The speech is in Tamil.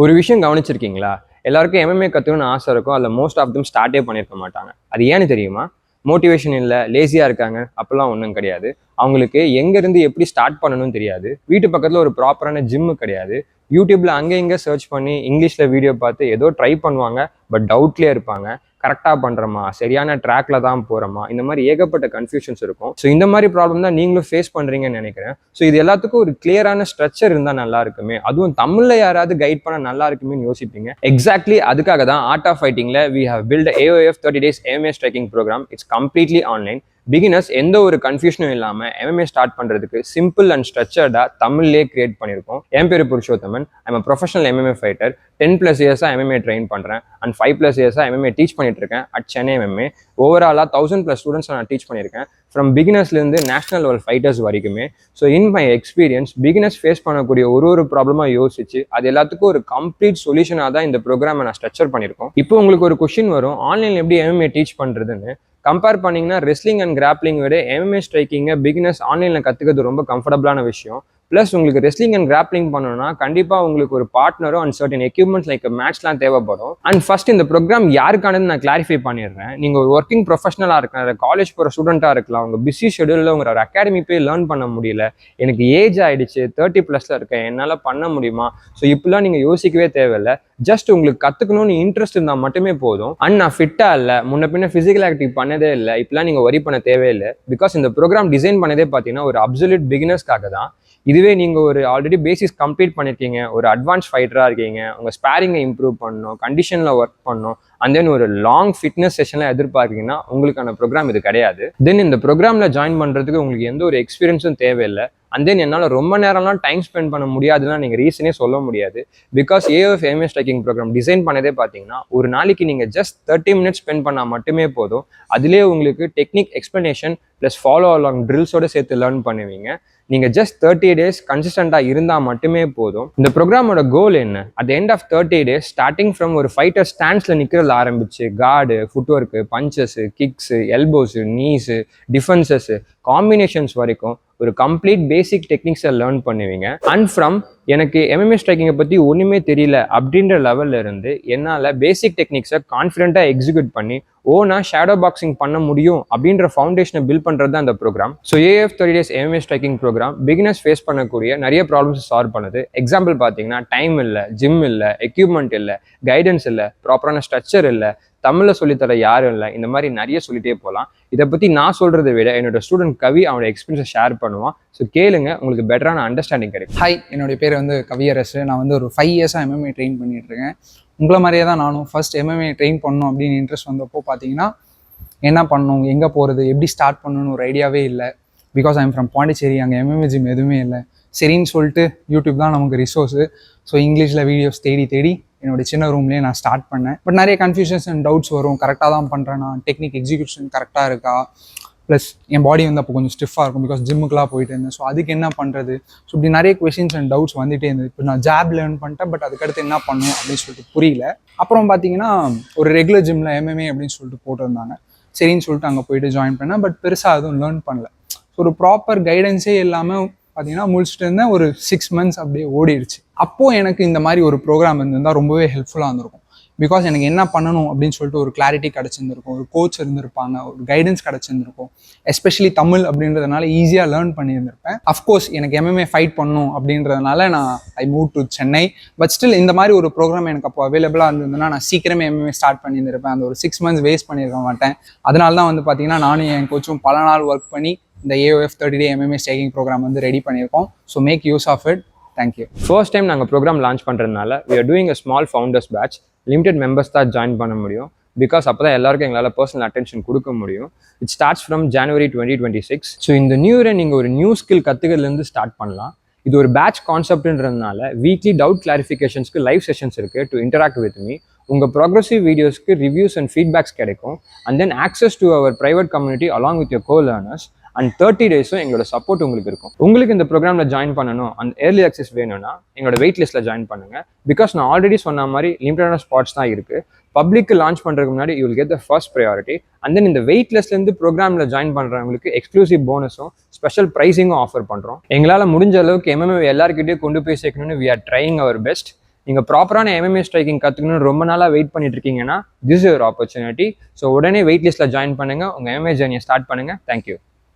ஒரு விஷயம் கவனிச்சிருக்கீங்களா? எல்லாருக்கும் எம்எம்ஏ கத்துக்கணும்னு ஆசை இருக்கும். அதில மோஸ்ட் ஆஃப் தெம் ஸ்டார்ட்டே பண்ணியிருக்க மாட்டாங்க. அது ஏன்னு தெரியுமா? மோட்டிவேஷன் இல்ல, லேசியா இருக்காங்க அப்பல்லாம் ஒண்ணும் கிடையாது. அவங்களுக்கு எங்கேருந்து எப்படி ஸ்டார்ட் பண்ணணும்னு தெரியாது. வீட்டு பக்கத்தில ஒரு ப்ராப்பரான ஜிம் கிடையாது. யூடியூப்ல அங்க இங்க சர்ச் பண்ணி இங்கிலீஷ்ல வீடியோ பார்த்து ஏதோ ட்ரை பண்ணுவாங்க. பட் டவுட்லயே இருப்பாங்க. கரெக்டா பண்றோமா? சரியான ட்ராக்ல தான் போறோமா? இந்த மாதிரி ஏகப்பட்ட கன்ஃபியூஷன்ஸ் இருக்கும். ஸோ இந்த மாதிரி ப்ராப்ளம் தான் நீங்களும் ஃபேஸ் பண்றீங்கன்னு நினைக்கிறேன். ஸோ இது எல்லாத்துக்கும் ஒரு கிளியரான ஸ்ட்ரக்சர் இருந்தால் நல்லா இருக்குமே, அதுவும் தமிழ்ல யாராவது கைட் பண்ண நல்லா இருக்குமேன்னு யோசிப்பீங்க. எக்ஸாக்ட்லி அதுக்காக தான் ஆர்ட் ஆஃப் ஃபைட்டிங்ல we have build AOF 30 days MMA striking program. It's completely online. Beginners எந்த ஒரு கன்ஃபியூஷனும் இல்லாமல் எம்எம்ஏ ஸ்டார்ட் பண்ணுறதுக்கு சிம்பிள் அண்ட் ஸ்ட்ரக்சர்டாக தமிழ்லேயே கிரியேட் பண்ணியிருக்கோம். என் பேர் Purushothaman. I'm a professional MMA fighter. 10+ இயர்ஸாக எம்எம்ஏ ட்ரெயின் பண்ணுறேன் அண்ட் 5+ இயர்ஸாக எம்எம்ஏ டீச் பண்ணிட்டு இருக்கேன் அட் சென்னை எம்எம்ஏ. ஓவராலாக 1000+ ஸ்டூடெண்ட்ஸ் நான் டீச் பண்ணியிருக்கேன், ஃப்ரம் பிகினர்ஸ்லேருந்து நேஷனல் லெவல் ஃபைட்டர்ஸ் வரைக்குமே. So in my experience beginners face பண்ணக்கூடிய ஒரு ப்ராப்ளமாக யோசிச்சு அது எல்லாத்துக்கும் ஒரு கம்ப்ளீட் சொல்யூஷனாக தான் இந்த ப்ரோக்ராமை நான் ஸ்ட்ரக்சர் பண்ணியிருக்கோம். இப்போ உங்களுக்கு ஒரு கொஸ்டின் வரும், ஆன்லைனில் எப்படி எம்எம்ஏ டீச் பண்ணுறதுன்னு. கம்பேர் பண்ணிங்கன்னா ரெஸ்லிங் அண்ட் கிராப்லிங் விட எம்எம்ஏ ஸ்ட்ரைக்கிங்கை பிகினர்ஸ் ஆன்லைனில் கற்றுக்கிறது ரொம்ப கம்ஃபர்டபுளான விஷயம். ப்ளஸ் உங்களுக்கு ரெஸ்லிங் அண்ட் கிராப்லிங் பண்ணணும்னா கண்டிப்பாக உங்களுக்கு ஒரு பார்ட்னரும் அண்ட் சர்டன் எக்யூப்மெண்ட்ஸ் லைக் மேட்ச்லாம் தேவைப்படும். அண்ட் ஃபர்ஸ்ட் இந்த ப்ரோக்ராம் யாருக்கானது நான் கிளாரிஃபை பண்ணிடுறேன். நீங்கள் ஒரு ஒர்க்கிங் ப்ரொஃபஷனலாக இருக்கலாம், காலேஜ் போகிற ஸ்டூடெண்ட்டாக இருக்கலாம், உங்கள் பிஸி ஷெடியூலில் உங்கள் ஒரு அகாடமி போய் லேர்ன் பண்ண முடியல, எனக்கு ஏஜ் ஆகிடுச்சு, 30+ இருக்கேன், என்னால் பண்ண முடியுமா? ஸோ இப்படிலாம் நீங்கள் யோசிக்கவே தேவையில்லை. ஜஸ்ட் உங்களுக்கு கற்றுக்கணும்னு இன்ட்ரெஸ்ட் இருந்தால் மட்டுமே போதும். அண்ட் நான் ஃபிட்டாக இல்லை, முன்ன பின்ன ஃபிசிக்கல் ஆக்டிவிட்டி பண்ணதே இல்லை, இப்படிலாம் நீங்கள் ஒரி பண்ண தேவையில்லை. பிகாஸ் இந்த ப்ரோக்ராம் டிசைன் பண்ணதே பார்த்தீங்கன்னா ஒரு அப்சல்யூட் பிகினர்ஸ்க்காக தான். இதுவே நீங்கள் ஒரு ஆல்ரெடி பேசிக்ஸ் கம்ப்ளீட் பண்ணியிருக்கீங்க, ஒரு அட்வான்ஸ் ஃபைட்டராக இருக்கீங்க, உங்கள் ஸ்பேரிங்கை இம்ப்ரூவ் பண்ணணும், கண்டிஷனில் ஒர்க் பண்ணணும், அண்ட் தென் ஒரு லாங் ஃபிட்னஸ் செஷனில் எதிர்பார்க்கீங்கன்னா உங்களுக்கான ப்ரோக்ராம் இது கிடையாது. தென் இந்த ப்ரோக்ராமில் ஜாயின் பண்ணுறதுக்கு உங்களுக்கு எந்த ஒரு எக்ஸ்பீரியன்ஸும் தேவையில்லை. அண்ட் தென் என்னால் ரொம்ப நேரம்லாம் டைம் ஸ்பெண்ட் பண்ண முடியாதுன்னா நீங்கள் ரீசனே சொல்ல முடியாது. Because AOF MMA striking program design பண்ணதே பார்த்தீங்கன்னா ஒரு நாளைக்கு நீங்கள் ஜஸ்ட் 30 minutes ஸ்பெண்ட் பண்ணால் மட்டுமே போதும். அதுலேயே உங்களுக்கு technique explanation plus follow along ட்ரில்ஸோடு சேர்த்து லேர்ன் பண்ணுவீங்க. நீங்கள் ஜஸ்ட் 30 days கன்சிஸ்டண்டாக இருந்தால் மட்டுமே போதும். இந்த ப்ரோக்ராமோட கோல் என்ன? At the end of 30 days starting from ஒரு ஃபைட்டர் ஸ்டாண்ட்ஸில் நிற்கிறதுல ஆரம்பிச்சு guard, footwork, punches, kicks, elbows, knees, defences, combinations வரைக்கும் ஒரு கம்ப்ளீட் பேசிக் டெக்னிக்ஸை லேர்ன் பண்ணுவீங்க. அண்ட் ஃப்ரம் எனக்கு MMA ஸ்ட்ரைக்கிங்கை பற்றி ஒன்றுமே தெரியல அப்படின்ற லெவலில் இருந்து என்னால் பேசிக் டெக்னிக்ஸை கான்ஃபிடென்ட்டாக எக்ஸிக்யூட் பண்ணி ஓனாக ஷேடோ பாக்ஸிங் பண்ண முடியும் அப்படின்ற ஃபவுண்டேஷனை பில்ட் பண்ணுறது தான் இந்த programme. So AOF 30 days MMA striking programme beginners face பண்ணக்கூடிய நிறைய ப்ராப்ளம்ஸ் சால்வ் பண்ணுது. எக்ஸாம்பிள் பார்த்தீங்கன்னா டைம் இல்லை, ஜிம் இல்லை, எக்யூப்மெண்ட் இல்லை, கைடன்ஸ் இல்லை, ப்ராப்பரான ஸ்ட்ரக்சர் இல்லை, தமிழில் சொல்லித்தர யாரும் இல்லை, இந்த மாதிரி நிறைய சொல்லிட்டே போகலாம். இதை பற்றி நான் சொல்கிறத விட என்னோட ஸ்டூடெண்ட் கவி அவனோட எக்ஸ்பீரியன்ஸை ஷேர் பண்ணுவான். ஸோ கேளுங்க, உங்களுக்கு பெட்டரான அண்டர்ஸ்டாண்டிங் கிடைக்கும். ஹாய், என்னுடைய பேர் கவியரசு. நான் ஒரு 5 years-ஆக MMA ட்ரெயின் பண்ணிகிட்ருக்கேன். உங்களை மாதிரியே தான் நானும் ஃபர்ஸ்ட் MMA ட்ரெயின் பண்ணணும் அப்படின்னு இன்ட்ரெஸ்ட் வந்தப்போ பார்த்தீங்கன்னா என்ன பண்ணணும், எங்கே போகிறது, எப்படி ஸ்டார்ட் பண்ணணும்னு ஒரு ஐடியாவே இல்லை. பிகாஸ் ஐம் ஃப்ரம் பாண்டிச்சேரி, அங்கே MMA ஜிம் எதுவுமே இல்லை. சரின்னு சொல்லிட்டு யூடியூப் தான் நமக்கு ரிசோர்ஸு. ஸோ இங்கிலீஷில் வீடியோஸ் தேடி என்னோடய சின்ன ரூம்லேயே நான் ஸ்டார்ட் பண்ணேன். பட் நிறைய கன்ஃபியூஷன்ஸ் அண்ட் டவுட்ஸ் வரும். கரெக்டாக தான் பண்ணுறேன்னா, டெக்னிக் எக்ஸிக்யூஷன் கரெக்டாக இருக்கா, ப்ளஸ் என் பாடி அப்போ கொஞ்சம் ஸ்டிஃபாக இருக்கும் பிகாஸ் ஜிம்முக்குலாம் போயிட்டு இருந்தேன். ஸோ அதுக்கு என்ன பண்ணுறது, ஸோ இப்படி நிறைய கொஷின்ஸ் அண்ட் டவுட்ஸ் வந்துகிட்டே இருந்தது. இப்போ நான் ஜாப் லேர்ன் பண்ணிட்டேன், பட் அதுக்கடுத்து என்ன பண்ணணும் அப்படின்னு சொல்லிட்டு புரியல. அப்புறம் பார்த்தீங்கன்னா ஒரு ரெகுலர் ஜிம்மில் MMA அப்படின்னு சொல்லிட்டு போட்டிருந்தாங்க. சரின்னு சொல்லிட்டு அங்கே போயிட்டு ஜாயின் பண்ணேன். பட் பெருசாக அதுவும் லேர்ன் பண்ணல. ஸோ ஒரு ப்ராப்பர் கைடன்ஸே இல்லாமல் பார்த்தீங்கன்னா முடிச்சுட்டு இருந்தேன். ஒரு 6 months அப்படியே ஓடிடுச்சு. அப்போது எனக்கு இந்த மாதிரி ஒரு ப்ரோக்ராம் இருந்திருந்தால் ரொம்பவே ஹெல்ப்ஃபுல்லாக இருந்திருக்கும். பிகாஸ் எனக்கு என்ன பண்ணணும் அப்படின்னு சொல்லிட்டு ஒரு கிளாரிட்டி கிடச்சிருந்துருக்கும், ஒரு கோச் இருந்திருப்பாங்க, ஒரு கைடன்ஸ் கிடச்சிருந்துருக்கும். எஸ்பெஷலி தமிழ் அப்படின்றதுனால ஈஸியாக லேர்ன் பண்ணியிருந்திருப்பேன். அஃப்கோர்ஸ் எனக்கு MMA ஃபைட் பண்ணணும் அப்படின்றதுனால ஐ move to Chennai. But still இந்த மாதிரி ஒரு ப்ரோக்ராம் எனக்கு அப்போ அவைலபிளாக இருந்ததுன்னா நான் சீக்கிரமே MMA ஸ்டார்ட் பண்ணியிருந்திருப்பேன். அந்த ஒரு 6 months வேஸ்ட் பண்ணியிருக்க மாட்டேன். அதனால தான் பார்த்தீங்கன்னா நானும் என் கோச்சும் பல நாள் ஒர்க் பண்ணி இந்த AOF 30 day MMA striking program ready பண்ணியிருக்கோம். So make use of it. Thank you. First time நாங்கள் ப்ரோக்ராம் லான்ச் பண்ணுறதுனால we are doing a small founders batch. Limited members தான் ஜாயின் பண்ண முடியும். பிகாஸ் அப்போ தான் எல்லாருக்கும் எங்களால் பர்சனல் அட்டென்ஷன் கொடுக்க முடியும். It starts from January 2026. ஸோ இந்த நியூ இயரை நீங்கள் ஒரு நியூ ஸ்கில் கற்றுக்கிறதுலேருந்து ஸ்டார்ட் பண்ணலாம். இது ஒரு பேட்ச் கான்செப்ட்ன்றதுனால வீக்லி டவுட் கிளாரிஃபிகேஷன்ஸ்க்கு லைவ் செஷன்ஸ் இருக்குது டு இன்டராக்ட் வித் மீ. உங்கள் ப்ராக்ரஸிவ் வீடியோஸ்க்கு ரிவ்யூஸ் அண்ட் ஃபீட்பேக்ஸ் கிடைக்கும். And then access to our private community along with your co-learners. And 30 days-ம் எங்களோட சப்போர்ட் உங்களுக்கு இருக்கும். உங்களுக்கு இந்த ப்ரோக்ராமில் ஜாயின் பண்ணணும், அந்த ஏர்லி ஆக்சஸ் வேணும்னா எங்களோட வெயிட் லிஸ்ட்டில் ஜாயின் பண்ணுங்கள். பிகாஸ் நான் ஆல்ரெடி சொன்ன மாதிரி லிமிட்டடான ஸ்பாட்ஸ் தான் இருக்குது. பப்ளிக்கு லான்ச் பண்ணுறதுக்கு முன்னாடி you will get the first priority. And then இந்த வெயிட் லிஸ்ட்லேருந்து ப்ரோக்ராமில் ஜாயின் பண்ணுறவங்களுக்கு எக்ஸ்க்ளூசிவ் போனஸும் ஸ்பெஷல் ப்ரைஸிங்கும் ஆஃபர் பண்ணுறோம். எங்களால் முடிஞ்ச அளவுக்கு MMA எல்லாருக்கிட்டே கொண்டு போய் சேர்க்கணும்னு we are trying our best. நீங்கள் ப்ராப்பரான MMA ஸ்ட்ரைக்கிங் கற்றுக்கணும்னு ரொம்ப நாளாக வெயிட் பண்ணிட்டு இருக்கீங்கன்னா this is your opportunity. So உடனே வெயிட் லிஸ்ட்டில் ஜாயின் பண்ணுங்கள், உங்கள் MMA ஜர்னியை ஸ்டார்ட் பண்ணுங்கள். தேங்க்யூ.